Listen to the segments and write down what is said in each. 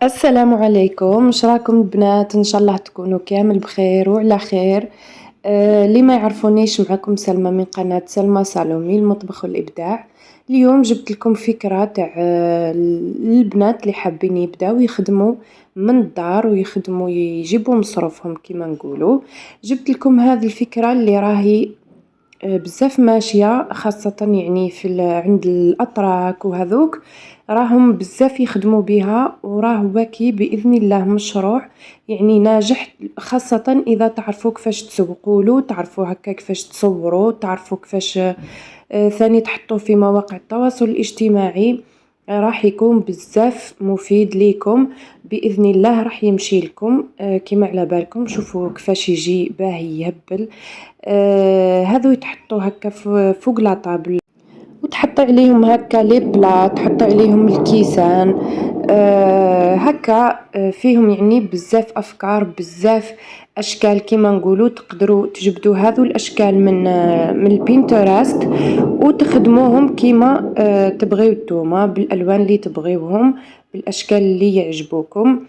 السلام عليكم، واش راكم البنات؟ ان شاء الله تكونوا كامل بخير وعلى خير. اللي ما يعرفونيش، معكم سلمى من قناة سلمى سالومي المطبخ والإبداع. اليوم جبت لكم فكرة تاع البنات اللي حابين يبداو يخدموا من الدار ويخدموا يجيبوا مصروفهم كما نقولوا. جبت لكم هذه الفكرة اللي راهي بزاف ماشية، خاصة يعني عند الأتراك وهذوك راهم بزاف يخدموا بها، وراه واكي بإذن الله مشروع يعني ناجح، خاصة إذا تعرفوا كيفاش تسوقولو، تعرفوا هكا كيفاش تصوروا، تعرفوا كيفاش ثاني تحطوه في مواقع التواصل الاجتماعي. راح يكون بزاف مفيد ليكم بإذن الله، راح يمشي لكم كما على بالكم. شوفوا كيفاش يجي باهي يهبل. هذو يتحطوا هكا فوق لا طابل، وتحطي عليهم هكا لي بلا، تحطي عليهم الكيسان. هكا فيهم يعني بزاف افكار، بزاف اشكال كيما نقولوا. تقدروا تجبدوا هذو الاشكال من البينترست وتخدموهم كيما تبغيو نتوما، بالالوان اللي تبغيوهم، بالاشكال اللي يعجبوكم،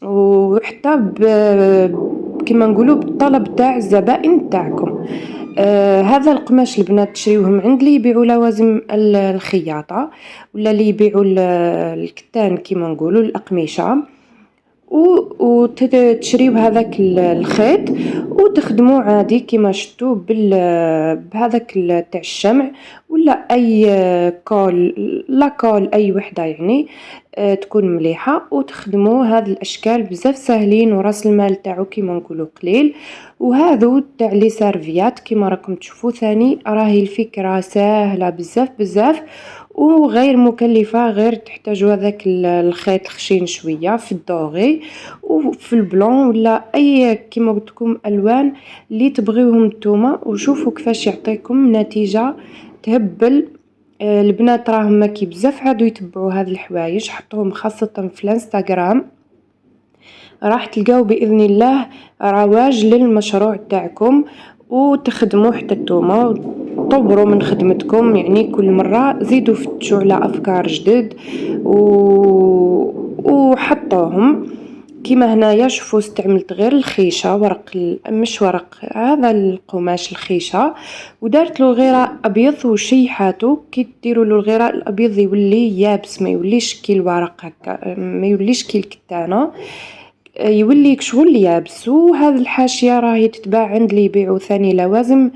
وحتى كيما نقولوا بالطلب تاع الزبائن تاعكم. هذا القماش البنات تشريوهم عند اللي يبيعوا لوازم الخياطة، ولا اللي يبيعوا الكتان كيما نقولوا الأقمشة، وتشريو هذاك الخيط وتخدموه عادي كيما شتو بهذاك تاع الشمع، ولا اي كول، لا كول اي وحده يعني تكون مليحه، وتخدموا هاد الاشكال بزاف ساهلين، وراس المال تاعو كيما نقولوا قليل. وهذو تاع لي سيرفيات كيما راكم تشوفوا ثاني، راهي الفكره ساهله بزاف بزاف وغير مكلفة. غير تحتاجوا هذاك الخيط الخشين شوية في الدوغي وفي البلون، ولا أي كيما قلت لكم ألوان اللي تبغيوهم نتوما، وشوفوا كيفاش يعطيكم نتيجة تهبل. البنات راهم ماكي بزاف عادوا يتبعوا هذه الحوايج، حطوهم خاصة في الانستغرام، راح تلقاو بإذن الله رواج للمشروع تاعكم، وتخدموا حتى نتوما طوروا من خدمتكم. يعني كل مرة زيدوا فتشوا على أفكار جدد وحطوهم. كيما هنايا شوفوا استعملت غير الخيشة، ورق مش ورق، هذا القماش الخيشة، ودارت له غيره ابيض وشيحاتو. كي ديروا له الغيره الابيض يولي يابس، ما يوليش كي الورق هكا، ما يوليش كي الكتانه، يولي كشغل يابس. وهذه الحاشية راهي تتباع عند اللي يبيعوا ثاني لوازم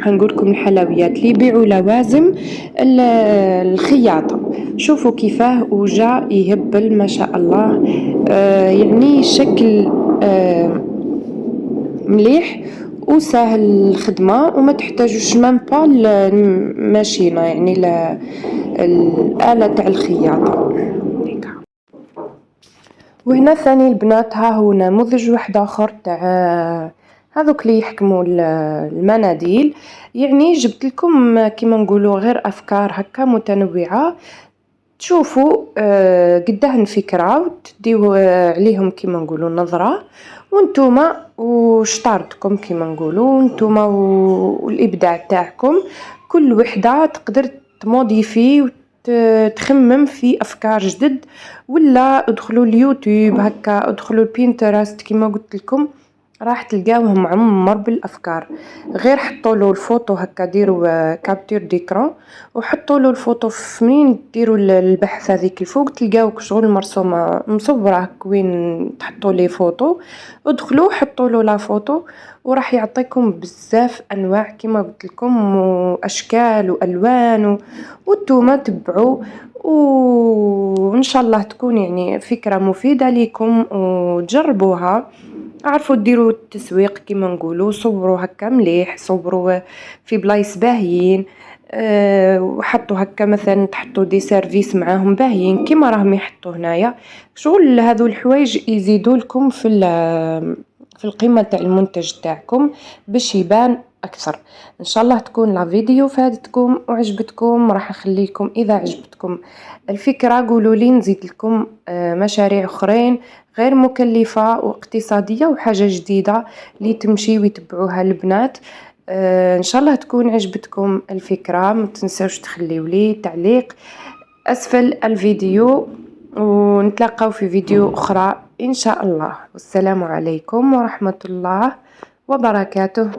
هنقولكم الحلويات اللي يبيعوا لوازم الخياطة. شوفوا كيفاه وجا يهبل ما شاء الله. يعني شكل مليح وسهل الخدمة، وما تحتاجوش مام با الماشينة يعني الآلة تاع الخياطة. وهنا ثاني البنات ها هو نموذج واحد اخر تاع هذوك اللي يحكموا المناديل. يعني جبت لكم كيما نقولوا غير افكار هكا متنوعه، تشوفوا قداه الفكره وتديو عليهم كيما نقولوا نظره، وانتوما وشطارتكم كيما نقولوا، وانتوما والابداع تاعكم. كل وحده تقدر تموديفي تخمم في افكار جدد، ولا ادخلوا اليوتيوب هكا، ادخلوا البينترست كيما قلت لكم، راح تلقاوه معمر بالافكار. غير حطوا له الفوتو هكا، ديروا كابتور ديكرون وحطوا له الفوتو في منين ديروا البحث هذيك الفوق، تلقاو شغل مرسومه مصوره وين تحطوا لي فوتو، ادخلوا حطوا له لا فوتو، وراح يعطيكم بزاف انواع كيما قلت لكم، واشكال والوان وانتوما تبعوا. وان شاء الله تكون يعني فكره مفيده لكم وتجربوها. عرفوا ديروا التسويق كيما نقولوا، صوروا هكا مليح، صوروا في بلايص باهيين. وحطوا هكا مثلا تحطوا دي سيرفيس معاهم باهيين كيما راهم يحطوا هنايا. شغل هذو الحوايج يزيدوا لكم في القيمة تاع المنتج تاعكم باش يبان اكثر. ان شاء الله تكون لا فيديو فادتكم وعجبتكم. راح نخليكم اذا عجبتكم الفكرة قولوا لي نزيد لكم مشاريع اخرين غير مكلفة واقتصادية وحاجة جديدة اللي تمشي ويتبعوها البنات. ان شاء الله تكون عجبتكم الفكرة. ما تنسوش تخليوا لي تعليق اسفل الفيديو. ونتلاقاو في فيديو أخرى إن شاء الله. والسلام عليكم ورحمة الله وبركاته.